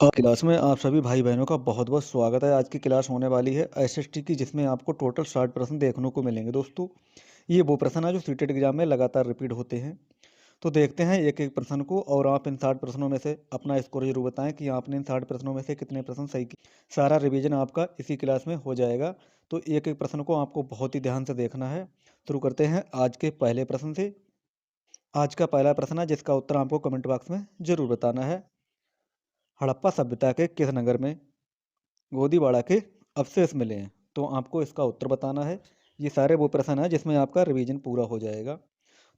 Class में आप सभी भाई बहनों का बहुत बहुत स्वागत है। आज की क्लास होने वाली है एसएसटी की, जिसमें आपको टोटल 60 प्रश्न देखने को मिलेंगे। दोस्तों, ये वो प्रश्न है जो सीटेट एग्जाम में लगातार रिपीट होते हैं। तो देखते हैं एक एक प्रश्न को, और आप इन 60 प्रश्नों में से अपना स्कोर जरूर बताएं कि आपने इन 60 प्रश्नों में से कितने प्रश्न सही किए। सारा रिवीजन आपका इसी क्लास में हो जाएगा। तो एक एक प्रश्न को आपको बहुत ही ध्यान से देखना है। शुरू करते हैं आज के पहले प्रश्न से। आज का पहला प्रश्न है जिसका उत्तर आपको कमेंट बॉक्स में जरूर बताना है। हड़प्पा सभ्यता के किस नगर में गोदीवाड़ा के अवशेष मिले हैं? तो आपको इसका उत्तर बताना है। ये सारे वो प्रश्न हैं जिसमें आपका रिवीजन पूरा हो जाएगा।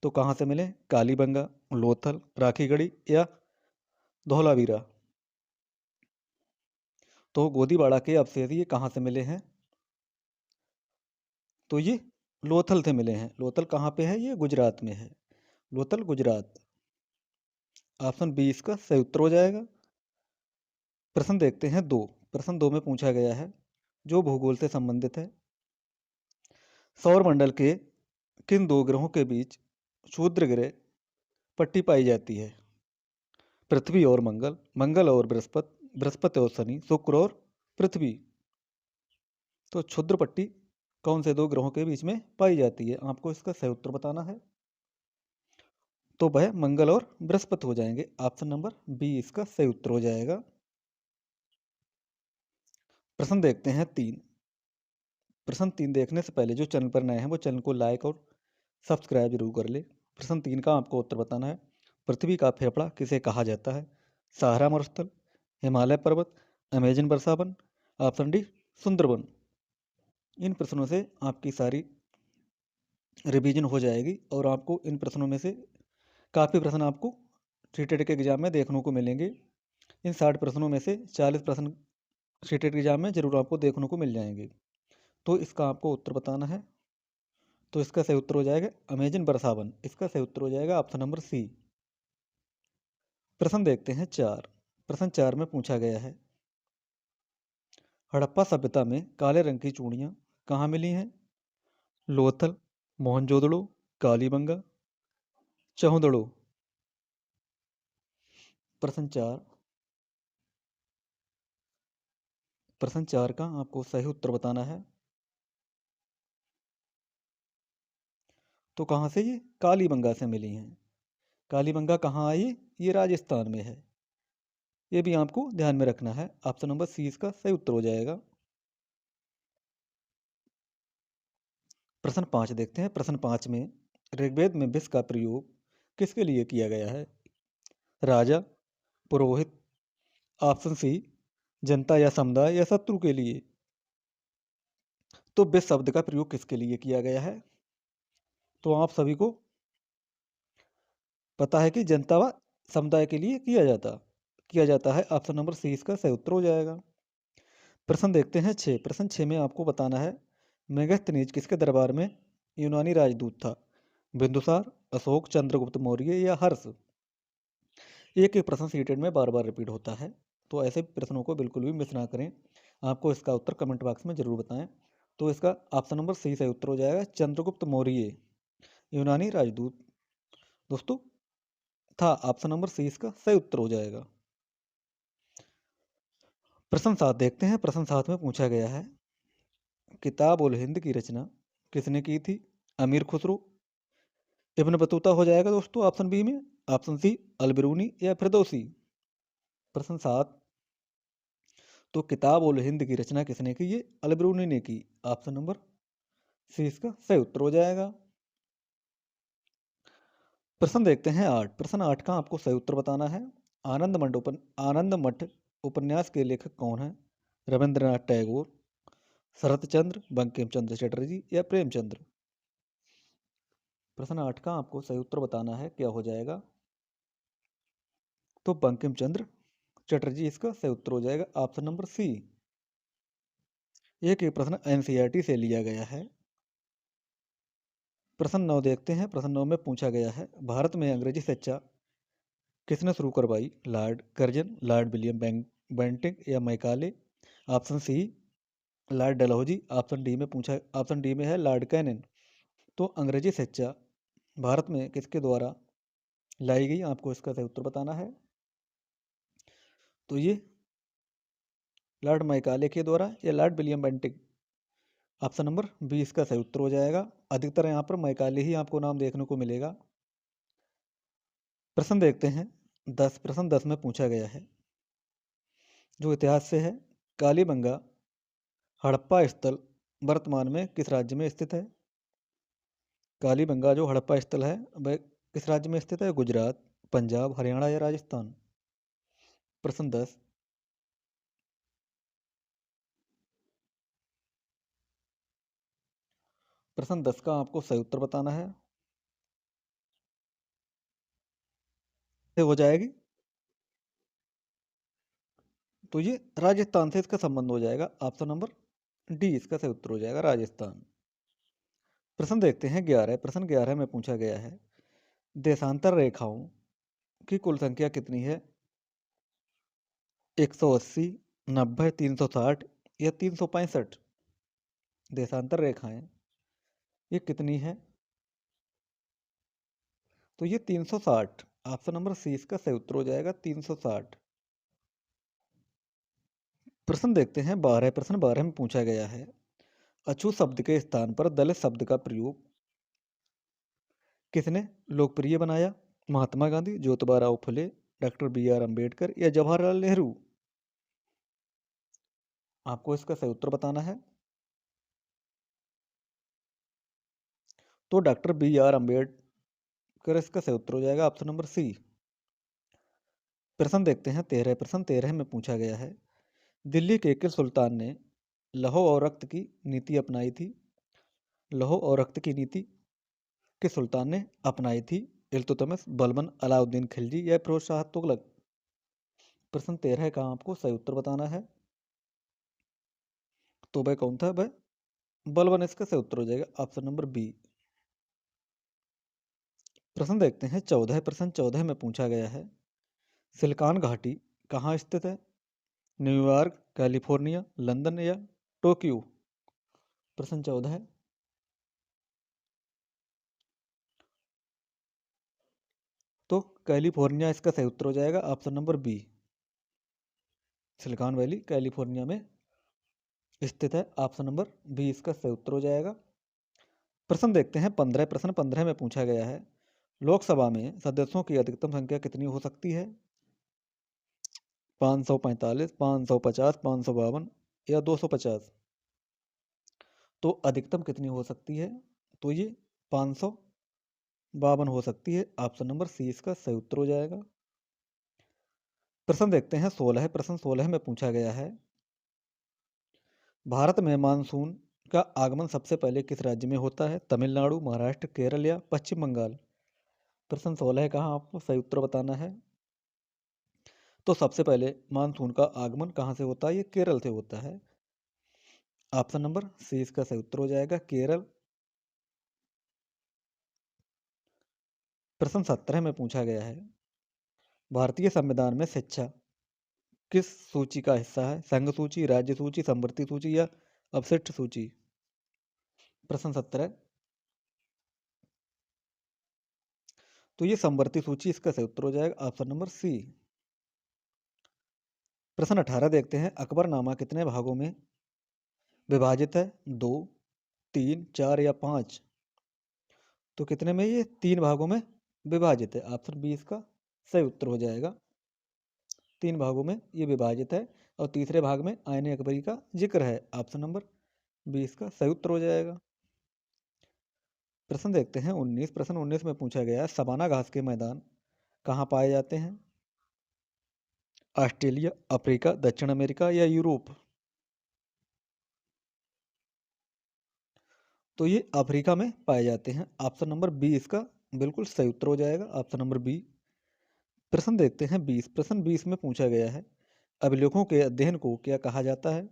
तो कहाँ से मिले? कालीबंगा, लोथल, राखीगढ़ी या धौलावीरा? तो गोदीवाड़ा के अवशेष ये कहाँ से मिले हैं? तो ये लोथल से मिले हैं। लोथल कहाँ पे है? ये गुजरात में है। लोथल गुजरात। ऑप्शन बी इसका सही उत्तर हो जाएगा। प्रश्न देखते हैं दो। प्रश्न दो में पूछा गया है, जो भूगोल से संबंधित है। सौर मंडल के किन दो ग्रहों के बीच क्षुद्र ग्रह पट्टी पाई जाती है? पृथ्वी और मंगल, मंगल और बृहस्पति, बृहस्पति और शनि, शुक्र और पृथ्वी। तो क्षुद्र पट्टी कौन से दो ग्रहों के बीच में पाई जाती है? आपको इसका सही उत्तर बताना है। तो वह मंगल और बृहस्पति हो जाएंगे। ऑप्शन नंबर बी इसका सही उत्तर हो जाएगा। प्रश्न देखते हैं तीन। प्रश्न तीन देखने से पहले जो चैनल पर नए हैं वो चैनल को लाइक और सब्सक्राइब जरूर कर ले। प्रश्न तीन का आपको उत्तर बताना है। पृथ्वी का फेफड़ा किसे कहा जाता है? सहारा मरुस्थल, हिमालय पर्वत, अमेजन वर्षावन, ऑप्शन डी सुंदरबन। इन प्रश्नों से आपकी सारी रिवीजन हो जाएगी, और आपको इन प्रश्नों में से काफ़ी प्रश्न आपको सीटेट के एग्जाम में देखने को मिलेंगे। इन 60 प्रश्नों में से 40 प्रश्न सीटेट के एग्जाम में जरूर आपको देखने को मिल जाएंगे। तो इसका आपको उत्तर बताना है। तो इसका सही उत्तर हो जाएगा अमेजन वर्षावन। इसका सही उत्तर हो जाएगा ऑप्शन नंबर सी। प्रश्न देखते हैं चार। प्रश्न चार में पूछा गया है, हड़प्पा सभ्यता में काले रंग की चूड़ियाँ कहाँ मिली हैं? लोथल, मोहनजोदड़ो, कालीबंगा, चौहदड़ो। प्रश्न चार। प्रश्न चार का आपको सही उत्तर बताना है। तो कहाँ से? ये कालीबंगा से मिली हैं। कालीबंगा कहाँ आई? ये राजस्थान में है। ये भी आपको ध्यान में रखना है। ऑप्शन नंबर सी इसका सही उत्तर हो जाएगा। प्रश्न पाँच देखते हैं। प्रश्न पाँच में, ऋग्वेद में विष का प्रयोग किसके लिए किया गया है? राजा, पुरोहित, ऑप्शन सी जनता या समुदाय, या शत्रु के लिए? तो विष शब्द का प्रयोग किसके लिए किया गया है? तो आप सभी को पता है कि जनता व समुदाय के लिए किया जाता है। ऑप्शन नंबर सी इसका सही उत्तर हो जाएगा। प्रश्न देखते हैं छः। प्रश्न छः में आपको बताना है, मेगस्थनीज किसके दरबार में यूनानी राजदूत था? बिंदुसार, अशोक, चंद्रगुप्त मौर्य या हर्ष? एक एक प्रश्न सीटेड में बार बार रिपीट होता है, तो ऐसे प्रश्नों को बिल्कुल भी मिस ना करें। आपको इसका उत्तर कमेंट बॉक्स में जरूर बताएं। तो इसका ऑप्शन नंबर सी सही उत्तर हो जाएगा, चंद्रगुप्त मौर्य यूनानी राजदूत दोस्तों था। ऑप्शन नंबर सी इसका सही उत्तर हो जाएगा। प्रश्न सात देखते हैं। प्रश्न सात में पूछा गया है, किताब उल हिंद की रचना किसने की थी? अमीर खुसरो, इब्न बतूता हो जाएगा दोस्तों ऑप्शन बी में, ऑप्शन सी अलबिरूनी या फिरदौसी। प्रश्न सात। तो किताब उल हिंद की रचना किसने की? ये अलबिरूनी ने की। ऑप्शन नंबर सी इसका सही उत्तर हो जाएगा। प्रश्न देखते हैं आठ। प्रश्न आठ का आपको सही उत्तर बताना है। आनंद मठ उपन्यास के लेखक कौन है? रविंद्रनाथ टैगोर, शरत चंद्र, बंकिम चंद्र चटर्जी या प्रेमचंद्र? प्रश्न आठ का आपको सही उत्तर बताना है। क्या हो जाएगा? तो बंकिम चंद्र चटर्जी इसका सही उत्तर हो जाएगा। Option number C. एक प्रश्न एनसीईआरटी से लिया गया है। प्रश्न नौ देखते हैं। प्रश्न नौ में पूछा गया है, भारत में अंग्रेजी शिक्षा किसने शुरू करवाई? Lord Curzon, Lord William Bentinck या Macaulay? Option C Lord Dalhousie. Option D में है लॉर्ड कैनन। तो अंग्रेजी शिक्षा भारत में किसके द्वारा लाई गई? आपको इसका सही उत्तर बताना है। तो ये लॉर्ड मैकाले के द्वारा या Lord William Bentinck? Option number B इसका सही उत्तर हो जाएगा। अधिकतर यहाँ पर मैकाले ही आपको नाम देखने को मिलेगा। प्रश्न देखते हैं 10, प्रश्न 10 में पूछा गया है जो इतिहास से है। कालीबंगा हड़प्पा स्थल वर्तमान में किस राज्य में स्थित है? कालीबंगा जो हड़प्पा स्थल है वह किस राज्य में स्थित है? गुजरात, पंजाब, हरियाणा या राजस्थान? प्रश्न 10। प्रश्न 10 का आपको सही उत्तर बताना है। हो जाएगी तो ये राजस्थान से इसका संबंध हो जाएगा। ऑप्शन नंबर डी इसका सही उत्तर हो जाएगा, राजस्थान। प्रश्न देखते हैं 11, प्रश्न 11 में पूछा गया है देशांतर रेखाओं की कुल संख्या कितनी है? 180, 90, 360 या 365? देशांतर रेखाएं ये कितनी है? तो ये 360। ऑप्शन नंबर सी इसका सही उत्तर हो जाएगा, 360। प्रश्न देखते हैं 12, प्रश्न 12 में पूछा गया है अछूत शब्द के स्थान पर दलित शब्द का प्रयोग किसने लोकप्रिय बनाया? महात्मा गांधी, ज्योतिबा राव फुले, डॉक्टर बी आर अम्बेडकर या जवाहरलाल नेहरू? आपको इसका सही उत्तर बताना है। तो डॉक्टर बी आर अम्बेडकर इसका सही उत्तर हो जाएगा, ऑप्शन नंबर सी। प्रश्न देखते हैं 13, प्रश्न 13 में पूछा गया है दिल्ली के किस सुल्तान ने लौह और रक्त की नीति अपनाई थी? लौह और रक्त की नीति किस सुल्तान ने अपनाई थी? इल्तुतमिश, बलबन, अलाउद्दीन खिलजी या फिरोज शाह तुगलक? प्रश्न 13 का आपको सही उत्तर बताना है। तो वह कौन था? वह बलबन इसका सही उत्तर हो जाएगा, ऑप्शन नंबर बी। प्रश्न देखते हैं 14, प्रश्न 14 में पूछा गया है सिलिकॉन घाटी कहाँ स्थित है? न्यूयॉर्क, कैलिफोर्निया, लंदन या टोक्यो? प्रश्न 14 है। तो कैलिफोर्निया इसका सही उत्तर हो जाएगा, option number B. Silicon Valley California में स्थित है, ऑप्शन नंबर बी इसका सही उत्तर हो जाएगा। प्रश्न देखते हैं 15, प्रश्न 15 में पूछा गया है लोकसभा में सदस्यों की अधिकतम संख्या कितनी हो सकती है? 545, 550, 552 या 250? तो अधिकतम कितनी हो सकती है? तो ये 552 हो सकती है, ऑप्शन नंबर सी इसका सही उत्तर हो जाएगा। प्रश्न देखते हैं 16, प्रश्न 16 में पूछा गया है भारत में मानसून का आगमन सबसे पहले किस राज्य में होता है? तमिलनाडु, महाराष्ट्र, केरल या पश्चिम बंगाल? प्रश्न 16 कहाँ आपको सही उत्तर बताना है। तो सबसे पहले मानसून का आगमन कहाँ से होता है? ये केरल से होता है, ऑप्शन नंबर सी इसका सही उत्तर हो जाएगा, केरल। प्रश्न 17 में पूछा गया है भारतीय संविधान में शिक्षा किस सूची का हिस्सा है? संघ सूची, राज्य सूची, समवर्ती सूची या अपशिष्ट सूची? प्रश्न 17। तो ये समवर्ती सूची इसका सही उत्तर हो जाएगा, ऑप्शन नंबर सी। प्रश्न 18 देखते हैं अकबरनामा कितने भागों में विभाजित है? 2, 3, 4 या 5? तो कितने में? ये 3 भागों में विभाजित है, ऑप्शन बी इसका सही उत्तर हो जाएगा। 3 भागों में ये विभाजित है और तीसरे भाग में आईने अकबरी का जिक्र है, ऑप्शन नंबर बी इसका सही उत्तर हो जाएगा। प्रश्न देखते हैं 19, प्रश्न 19 में पूछा गया है सवाना घास के मैदान कहाँ पाए जाते हैं? ऑस्ट्रेलिया, अफ्रीका, दक्षिण अमेरिका या यूरोप? तो ये अफ्रीका में पाए जाते हैं, ऑप्शन नंबर बी इसका बिल्कुल सही उत्तर हो जाएगा, ऑप्शन नंबर बी। प्रश्न देखते हैं 20, प्रश्न 20 में पूछा गया है अभिलेखों के अध्ययन को क्या कहा जाता है?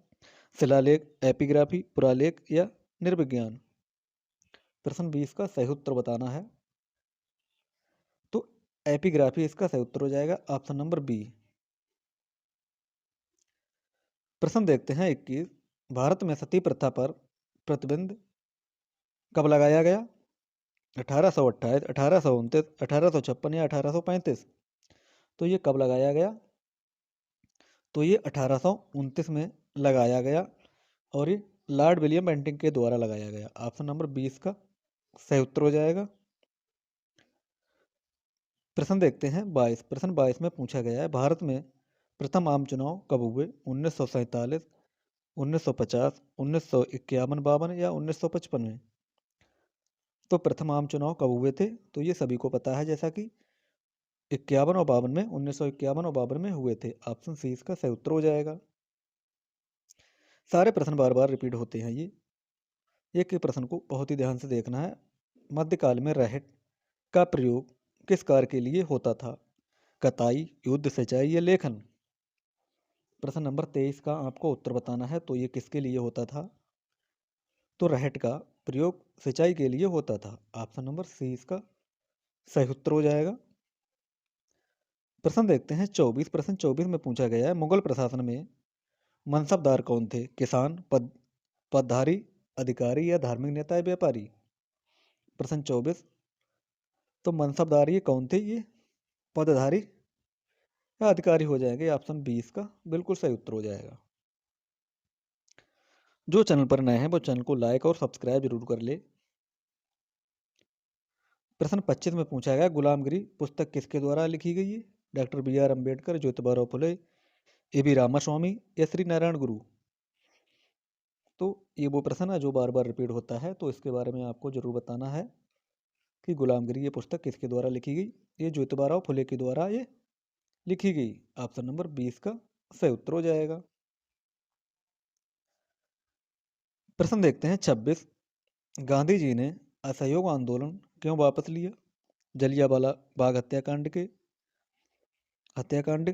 शिलालेख, एपिग्राफी, पुरालेख या निर्विज्ञान? प्रश्न 20 का सही उत्तर बताना है। तो एपिग्राफी इसका सही उत्तर हो जाएगा, ऑप्शन नंबर बी। प्रश्न देखते हैं 21, भारत में सती प्रथा पर प्रतिबंध कब लगाया गया? 1828, 1829, 1856 या 1835? तो ये कब लगाया गया? तो ये 1829 में लगाया गया और ये लॉर्ड विलियम बेंटिंग के द्वारा लगाया गया। ऑप्शन नंबर 20 का सही उत्तर हो जाएगा। प्रश्न देखते हैं 22। प्रश्न 22 में पूछा गया है, भारत में प्रथम आम चुनाव कब हुए? 1947, 1950, 1951-52 या 1955 में? तो प्रथम आम चुनाव कब हुए थे? तो ये सभी को पता है, जैसा कि 51 और 52 में, 1951 और 52 में हुए थे। ऑप्शन सी इसका सही उत्तर हो जाएगा। सारे प्रश्न बार बार रिपीट होते हैं ये, एक ही प्रश्न को बहुत ही ध्यान से देखना है। मध्यकाल में रहट का प्रयोग किस कार्य के लिए होता था? कताई, युद्ध, सिंचाई या लेखन? प्रश्न नंबर 23 का आपको उत्तर बताना है। तो ये किसके लिए होता था? तो रहट का प्रयोग सिंचाई के लिए होता था। ऑप्शन नंबर सी इसका सही उत्तर हो जाएगा। प्रश्न देखते हैं 24। प्रश्न 24 में पूछा गया है, मुगल प्रशासन में मनसबदार कौन थे? किसान, पदधारी, अधिकारी या धार्मिक नेता या व्यापारी? प्रश्न 24। तो मनसबदार ये कौन थे? ये पदधारी या अधिकारी हो जाएंगे। ऑप्शन 20 का बिल्कुल सही उत्तर हो जाएगा। जो चैनल पर नए हैं वो चैनल को लाइक और सब्सक्राइब जरूर कर ले। प्रश्न 25 में पूछा गया, गुलामगिरी पुस्तक किसके द्वारा लिखी गई है? Doctor B R Ambedkar, Jyotiba Phule, A B Ramaswamy या श्री नारायण गुरु? तो ये वो प्रश्न है जो बार बार रिपीट होता है, तो इसके बारे में आपको जरूर बताना है कि गुलामगिरी ये पुस्तक किसके द्वारा लिखी गई? ये ज्योतिबा फुले के द्वारा ये लिखी गई। ऑप्शन नंबर 20 का सही उत्तर हो जाएगा। प्रश्न देखते हैं 26। गांधी जी ने असहयोग आंदोलन क्यों वापस लिया? जलियांवाला बाग हत्याकांड के हत्याकांड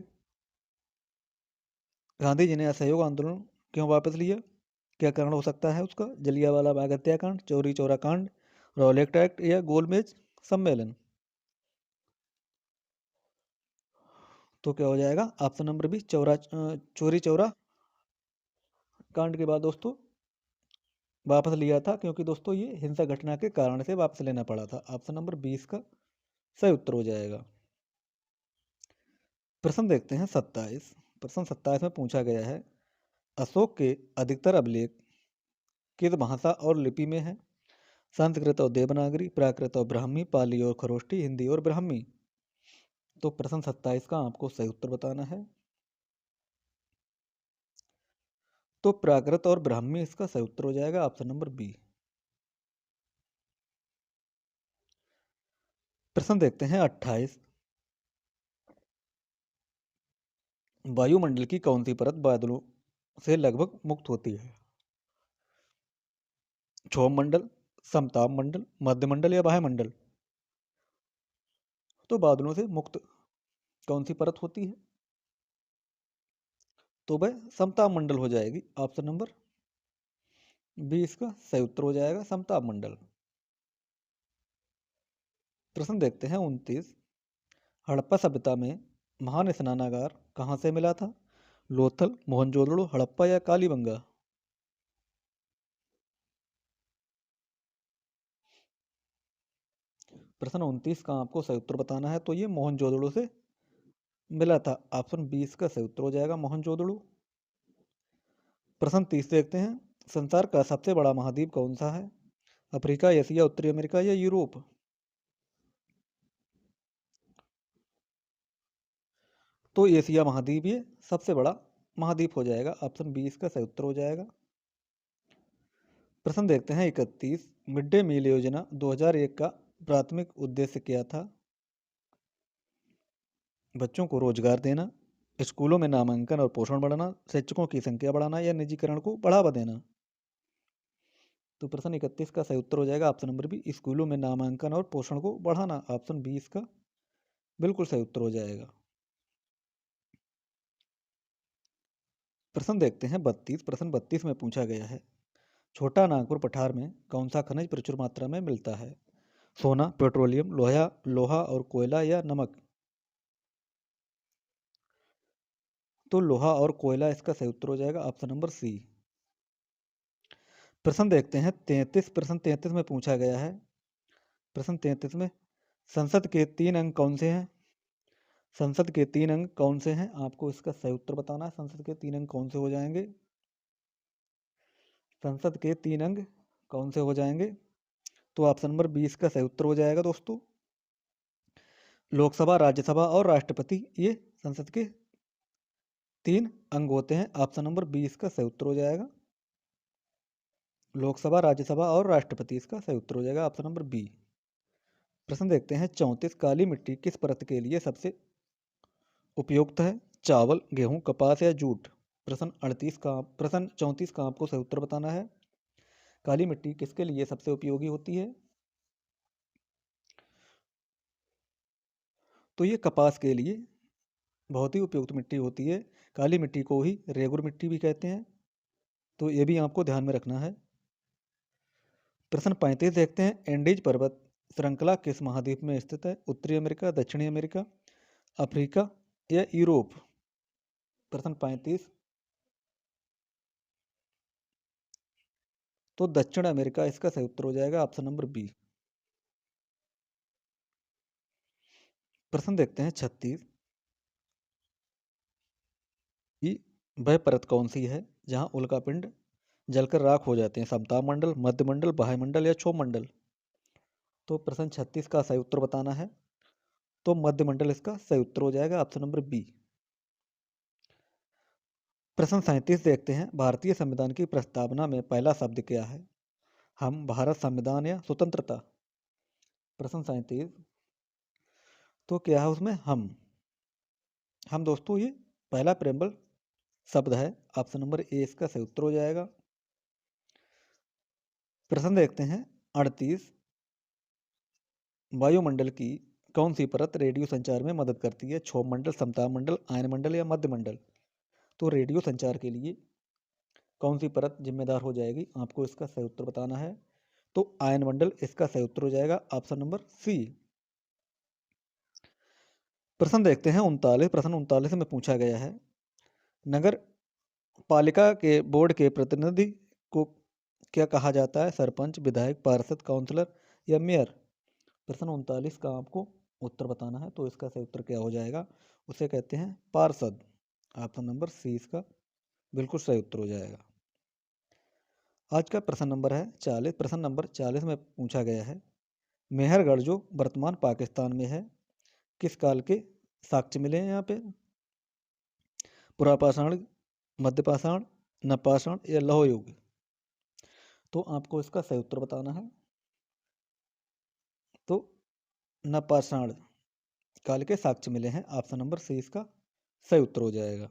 गांधी जी ने असहयोग आंदोलन क्यों वापस लिया? क्या कारण हो सकता है उसका? जलियांवाला बाग हत्याकांड, चौरी चौरा कांड, रॉलेट एक्ट या गोलमेज सम्मेलन? तो क्या हो जाएगा? Option number B Chauri Chaura कांड के बाद दोस्तों वापस लिया था, क्योंकि दोस्तों ये हिंसक घटना के कारण से वापस लेना पड़ा था। ऑप्शन नंबर 20 का सही उत्तर हो जाएगा। प्रश्न देखते हैं 27। प्रश्न 27 में पूछा गया है, अशोक के अधिकतर अभिलेख किस भाषा और लिपि में है? संस्कृत और देवनागरी, प्राकृत और ब्राह्मी, पाली और खरोष्टी, हिंदी और ब्राह्मी? तो प्रश्न 27 का आपको सही उत्तर बताना है। तो प्राकृत और ब्राह्मी इसका सही उत्तर हो जाएगा। Option number B. प्रश्न देखते हैं 28। वायुमंडल की कौन सी परत बादलों से लगभग मुक्त होती है? क्षोभ मंडल, समताप मंडल, मध्यमंडल या वायुमंडल? तो बादलों से मुक्त कौन सी परत होती है? तो वह समताप मंडल हो जाएगी। ऑप्शन नंबर बी इसका सही उत्तर हो जाएगा, समताप मंडल। प्रश्न देखते हैं 29। हड़प्पा सभ्यता में महान स्नानागार कहाँ से मिला था? लोथल, मोहनजोदड़ो, हड़प्पा या कालीबंगा? प्रश्न 29 का आपको सही उत्तर बताना है। तो ये मोहनजोदड़ो से मिला था। ऑप्शन 20 का सही उत्तर हो जाएगा, मोहनजोदड़ो। प्रश्न 30 देखते हैं, संसार का सबसे बड़ा महाद्वीप कौन सा है? अफ्रीका, एशिया, उत्तरी अमेरिका या यूरोप? तो एशिया महाद्वीप ये सबसे बड़ा महाद्वीप हो जाएगा। ऑप्शन 20 का सही उत्तर हो जाएगा। प्रश्न देखते हैं 31। मिड डे मील योजना 2001 का प्राथमिक उद्देश्य क्या था? बच्चों को रोजगार देना, स्कूलों में नामांकन और पोषण बढ़ाना, शिक्षकों की संख्या बढ़ाना या निजीकरण को बढ़ावा देना? तो प्रश्न 31 का सही उत्तर हो जाएगा ऑप्शन नंबर बी, स्कूलों में नामांकन और पोषण को बढ़ाना। ऑप्शन 20 का बिल्कुल सही उत्तर हो जाएगा। प्रश्न देखते हैं 32। प्रश्न 32 में पूछा गया है, छोटा नागपुर पठार में कौन सा खनिज प्रचुर मात्रा में मिलता है? सोना, पेट्रोलियम, लोहा लोहा और कोयला या नमक? तो लोहा और कोयला इसका सही उत्तर हो जाएगा। Option number C. प्रश्न देखते हैं 33। प्रश्न 33 में पूछा गया है, प्रश्न 33 में संसद के 3 अंग कौन से हैं? संसद के 3 अंग कौन से हैं? आपको इसका सही उत्तर बताना है। संसद के 3 अंग कौन से हो जाएंगे? संसद के 3 अंग कौन से हो जाएंगे? तो ऑप्शन नंबर 20 का सही उत्तर हो जाएगा दोस्तों। लोकसभा, राज्यसभा और राष्ट्रपति, ये संसद के 3 अंग होते हैं। ऑप्शन नंबर 20 का सही उत्तर हो जाएगा। लोकसभा, राज्यसभा और राष्ट्रपति, इसका सही उत्तर हो जाएगा ऑप्शन नंबर बी। प्रश्न देखते हैं 34। काली मिट्टी किस परत के लिए सबसे उपयुक्त है? चावल, गेहूं, कपास या जूट? प्रश्न 34 का आपको सही उत्तर बताना है। काली मिट्टी किसके लिए सबसे उपयोगी होती है? तो ये कपास के लिए बहुत ही उपयुक्त मिट्टी होती है। काली मिट्टी को ही रेगुर मिट्टी भी कहते हैं, तो ये भी आपको ध्यान में रखना है। प्रश्न 35 देखते हैं, एंडीज पर्वत श्रृंखला किस महाद्वीप में स्थित है? उत्तरी अमेरिका, दक्षिणी अमेरिका, अफ्रीका या यूरोप? प्रश्न 35। तो दक्षिण अमेरिका इसका सही उत्तर हो जाएगा ऑप्शन नंबर बी। प्रश्न देखते हैं 36 कि वह परत कौन सी है जहां उल्कापिंड जलकर राख हो जाते हैं? समताप मंडल, मध्य मंडल, बाह्यमंडल या क्षोभ मंडल? तो प्रश्न 36 का सही उत्तर बताना है। तो मध्य मंडल इसका सही उत्तर हो जाएगा ऑप्शन नंबर बी। प्रश्न 37 देखते हैं, भारतीय संविधान की प्रस्तावना में पहला शब्द क्या है? हम, भारत, संविधान या स्वतंत्रता? प्रश्न 37। तो क्या है उसमें? हम दोस्तों ये पहला प्रेम्बल शब्द है। ऑप्शन नंबर ए इसका सही उत्तर हो जाएगा। प्रश्न देखते हैं 38। वायुमंडल की कौन सी परत रेडियो संचार में मदद करती है? क्षोभ मंडल, समताप मंडल, आयन मंडल या मध्य मंडल? तो रेडियो संचार के लिए कौन सी परत जिम्मेदार हो जाएगी? आपको इसका सही उत्तर बताना है। तो आयन मंडल इसका सही उत्तर हो जाएगा ऑप्शन नंबर सी। प्रश्न देखते हैं 39। प्रश्न 39 में पूछा गया है, नगर पालिका के बोर्ड के प्रतिनिधि को क्या कहा जाता है? सरपंच, विधायक, पार्षद, काउंसलर या मेयर? प्रश्न 39 का आपको उत्तर बताना है। तो इसका सही उत्तर क्या हो जाएगा? उसे कहते हैं पार्षद। ऑप्शन नंबर सी इसका बिल्कुल सही उत्तर हो जाएगा। आज का प्रश्न नंबर है 40। प्रश्न नंबर 40 में पूछा गया है, मेहरगढ़ जो वर्तमान पाकिस्तान में है, किस काल के साक्ष्य मिले हैं यहाँ पे? पुरापाषाण, मध्यपाषाण, नवपाषाण या लौह युग? तो आपको इसका सही उत्तर बताना है। तो नवपाषाण काल के साक्ष्य मिले हैं। ऑप्शन नंबर सी इसका सही उत्तर हो जाएगा।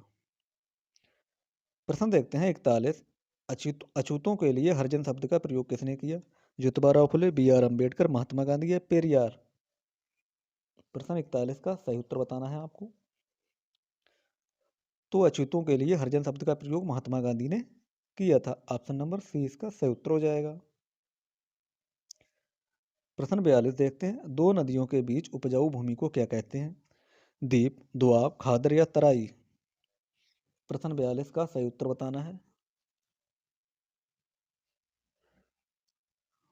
प्रश्न देखते हैं 41। अछूतों के लिए हरिजन शब्द का प्रयोग किसने किया? ज्योतिबा फुले, बी आर अम्बेडकर, महात्मा गांधी या पेरियार? प्रश्न 41 का सही उत्तर बताना है आपको। तो अछूतों के लिए हरिजन शब्द का प्रयोग महात्मा गांधी ने किया था। ऑप्शन नंबर सी इसका सही उत्तर हो जाएगा। प्रश्न 42 देखते हैं, दो नदियों के बीच उपजाऊ भूमि को क्या कहते हैं? दीप, दोआब, खादर या तराई? प्रश्न 42 का सही उत्तर बताना है।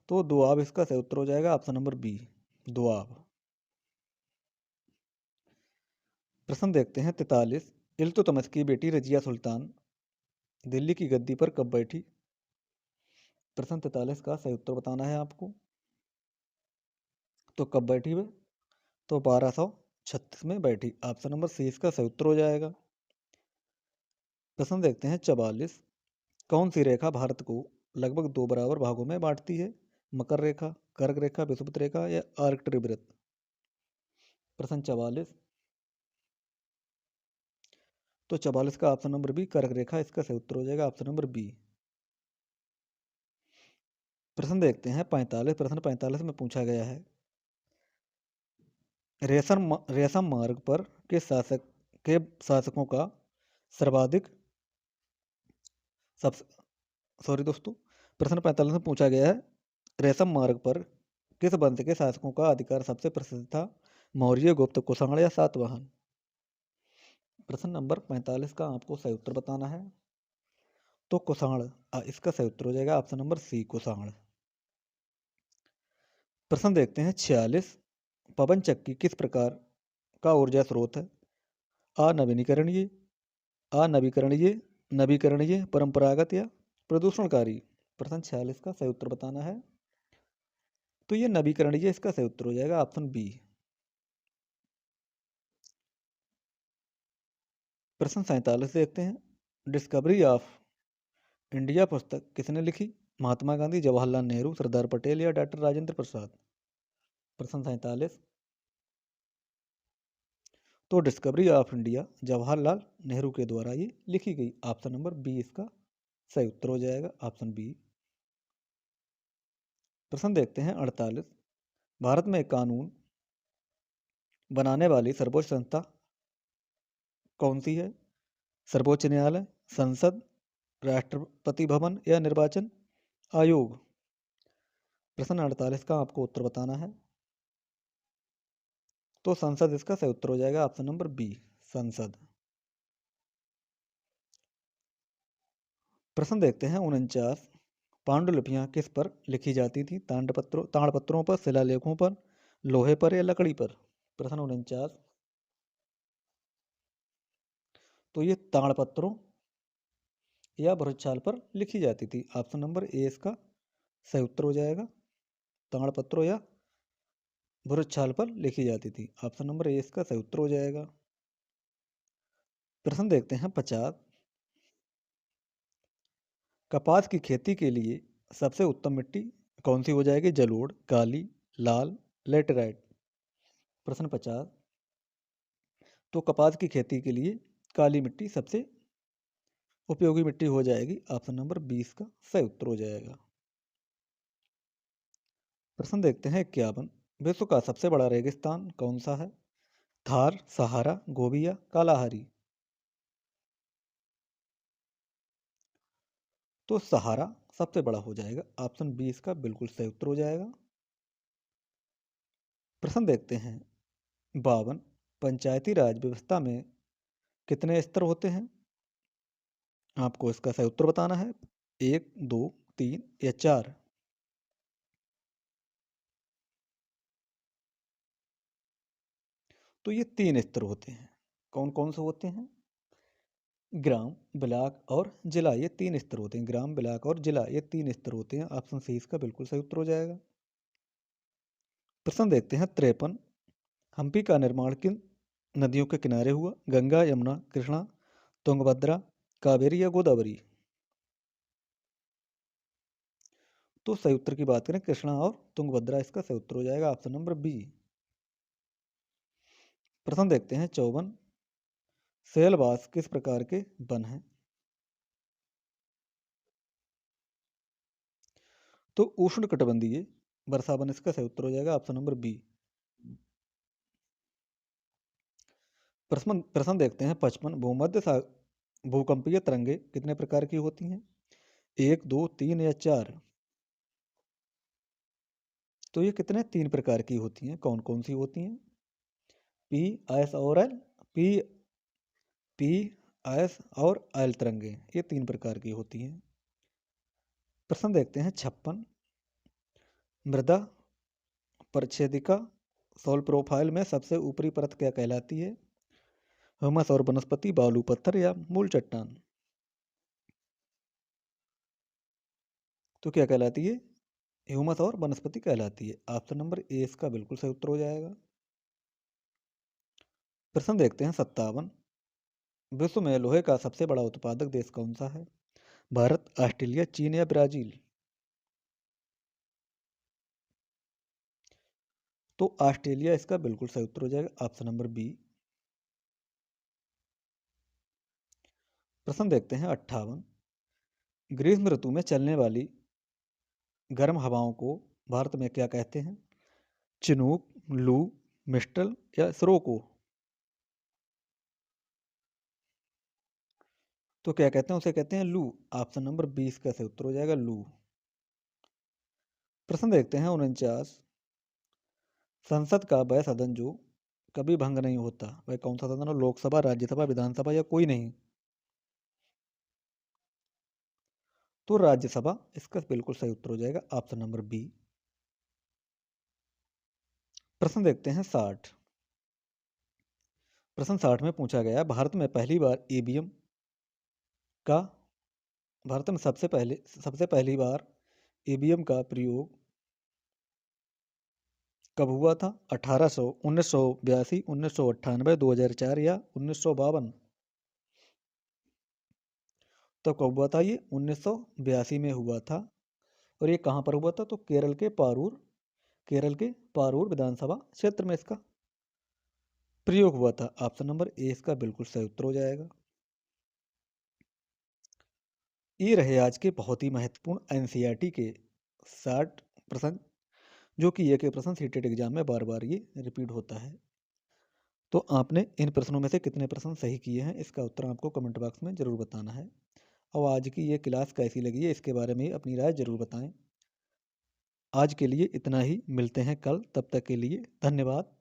तो दोआब इसका सही उत्तर हो जाएगा ऑप्शन नंबर बी, दोआब। प्रश्न देखते हैं 43। इल्तुतमिश की बेटी रजिया सुल्तान दिल्ली की गद्दी पर कब बैठी? प्रश्न 43 का सही उत्तर बताना है आपको। तो कब बैठी वे? तो 1236 में बैठी। ऑप्शन नंबर सी इसका सही उत्तर हो जाएगा। प्रश्न देखते हैं 44। कौन सी रेखा भारत को लगभग दो बराबर भागों में बांटती है? मकर रेखा, कर्क रेखा, विषुवत रेखा या आर्कटरी वृत्त? प्रश्न 44। तो 44 का ऑप्शन नंबर बी, कर्क रेखा, इसका सही उत्तर हो जाएगा ऑप्शन नंबर बी। प्रश्न देखते हैं 45। प्रश्न 45 में पूछा गया है, रेशम मार्ग पर के शासकों का सर्वाधिक सब सॉरी दोस्तों, प्रश्न 45 में पूछा गया है, रेशम मार्ग पर किस वंश के शासकों का अधिकार सबसे प्रसिद्ध था? मौर्य, गुप्त, कुषाण या सातवाहन? प्रश्न नंबर 45 का आपको सही उत्तर बताना है। तो कुषाण इसका सही उत्तर हो जाएगा ऑप्शन नंबर सी, कुषाण। प्रश्न देखते हैं 46। पवन चक्की किस प्रकार का ऊर्जा स्रोत है? अनवीनीकरणीय, अनवीकरणीय, नवीकरणीय, परंपरागत या प्रदूषणकारी। प्रश्न 46 का सही उत्तर बताना है। तो ये नवीकरणीय इसका सही उत्तर हो जाएगा ऑप्शन बी। प्रश्न 47 देखते हैं। डिस्कवरी ऑफ इंडिया पुस्तक किसने लिखी? महात्मा गांधी, जवाहरलाल नेहरू, सरदार पटेल या डॉक्टर राजेंद्र प्रसाद। प्रश्न 47। तो discovery of India Jawaharlal Nehru के द्वारा ये लिखी गई। ऑप्शन नंबर बी इसका सही उत्तर हो जाएगा, ऑप्शन बी। प्रश्न देखते हैं 48। भारत में कानून बनाने वाली सर्वोच्च संस्था कौन सी है? सर्वोच्च न्यायालय, संसद, राष्ट्रपति भवन या निर्वाचन आयोग। प्रश्न 48 का आपको उत्तर बताना है। तो संसद इसका सही उत्तर हो जाएगा, ऑप्शन नंबर बी, संसद। प्रश्न देखते हैं 49। पांडुलिपियां किस पर लिखी जाती थी? ताड़पत्रों पर, शिलालेखों पर, लोहे पर या लकड़ी पर। प्रश्न 49। तो ये ताड़पत्रों या भूरछाल पर लिखी जाती थी। ऑप्शन नंबर ए इसका सही उत्तर हो जाएगा, ताड़पत्रों या भूरछाल पर लिखी जाती थी। ऑप्शन नंबर ए इसका सही उत्तर हो जाएगा। प्रश्न देखते हैं 50। कपास की खेती के लिए सबसे उत्तम मिट्टी कौन सी हो जाएगी? जलोढ़, काली, लाल, लेटेराइट। प्रश्न 50। तो कपास की खेती के लिए काली मिट्टी सबसे उपयोगी मिट्टी हो जाएगी। ऑप्शन नंबर 20 का सही उत्तर हो जाएगा। प्रश्न देखते हैं 51। विश्व का सबसे बड़ा रेगिस्तान कौन सा है? थार, सहारा, गोबी या कालाहारी। तो सहारा सबसे बड़ा हो जाएगा, ऑप्शन 20 का बिल्कुल सही उत्तर हो जाएगा। प्रश्न देखते हैं 52। पंचायती राज व्यवस्था में कितने स्तर होते हैं? आपको इसका सही उत्तर बताना है। 1, 2, 3 या 4। तो ये 3 स्तर होते हैं। कौन कौन से होते हैं? ग्राम, ब्लॉक और जिला, ये 3 स्तर होते हैं। ग्राम, ब्लॉक और जिला, ये 3 स्तर होते हैं। ऑप्शन सी इसका बिल्कुल सही उत्तर हो जाएगा। प्रश्न देखते हैं 53। हम्पी का निर्माण किन नदियों के किनारे हुआ? गंगा, यमुना, कृष्णा, तुंगभद्रा, कावेरी या गोदावरी। तो सही उत्तर की बात करें, कृष्णा और तुंगभद्रा इसका सही उत्तर हो जाएगा, ऑप्शन नंबर बी। प्रश्न देखते हैं 54। शैलवास किस प्रकार के वन हैं? तो उष्णकटिबंधीय वर्षा वन इसका सही उत्तर हो जाएगा, ऑप्शन नंबर बी। प्रश्न देखते हैं 55। भूकंपीय तरंगे कितने प्रकार की होती हैं? 1, 2, 3 या 4। तो ये कितने 3 प्रकार की होती हैं। कौन कौन सी होती हैं? पी, एस और एल। पी पी एस और एल तरंगे, ये 3 प्रकार की होती हैं। प्रश्न देखते हैं 56। मृदा परिच्छेदिका सोल प्रोफाइल में सबसे ऊपरी परत क्या कहलाती है? ह्यूमस और वनस्पति, बालू, पत्थर या मूल चट्टान। तो क्या कहलाती है? ह्यूमस और वनस्पति कहलाती है। ऑप्शन नंबर ए इसका बिल्कुल सही उत्तर हो जाएगा। प्रश्न देखते हैं 57। विश्व में लोहे का सबसे बड़ा उत्पादक देश कौन सा है? भारत, ऑस्ट्रेलिया, चीन या ब्राजील। तो ऑस्ट्रेलिया इसका बिल्कुल सही उत्तर हो जाएगा, ऑप्शन नंबर बी। प्रश्न देखते हैं 58। ग्रीष्म ऋतु में चलने वाली गर्म हवाओं को भारत में क्या कहते हैं? चिनूक, लू, मिस्टल या स्रोको। तो क्या कहते हैं? उसे कहते हैं लू। ऑप्शन नंबर 20 का सही उत्तर हो जाएगा, लू। प्रश्न देखते हैं 49। संसद का वह सदन जो कभी भंग नहीं होता, वह कौन सा सदन है? लोकसभा, राज्यसभा, विधानसभा या कोई नहीं। तो राज्यसभा इसका बिल्कुल सही उत्तर हो जाएगा, ऑप्शन नंबर बी। प्रश्न देखते हैं 60। प्रश्न 60 में पूछा गया, भारत में पहली बार ईवीएम का भारत में सबसे पहली बार ईवीएम का प्रयोग कब हुआ था? 1800, 1982, 1998, 2004 या 1952? तो कब हुआ था ये? 1982 में हुआ था। और ये कहाँ पर हुआ था? तो केरल के पारूर विधानसभा क्षेत्र में इसका प्रयोग हुआ था। ऑप्शन नंबर ए इसका बिल्कुल सही उत्तर हो जाएगा। ये रहे आज के बहुत ही महत्वपूर्ण एनसीईआरटी के 60 प्रश्न, जो कि ये के प्रश्न सीटेट एग्जाम में बार बार ये रिपीट होता है। तो आपने इन प्रश्नों में से कितने प्रश्न सही किए हैं, इसका उत्तर आपको कमेंट बॉक्स में ज़रूर बताना है। और आज की ये क्लास कैसी लगी है, इसके बारे में अपनी राय ज़रूर बताएं। आज के लिए इतना ही, मिलते हैं कल, तब तक के लिए धन्यवाद।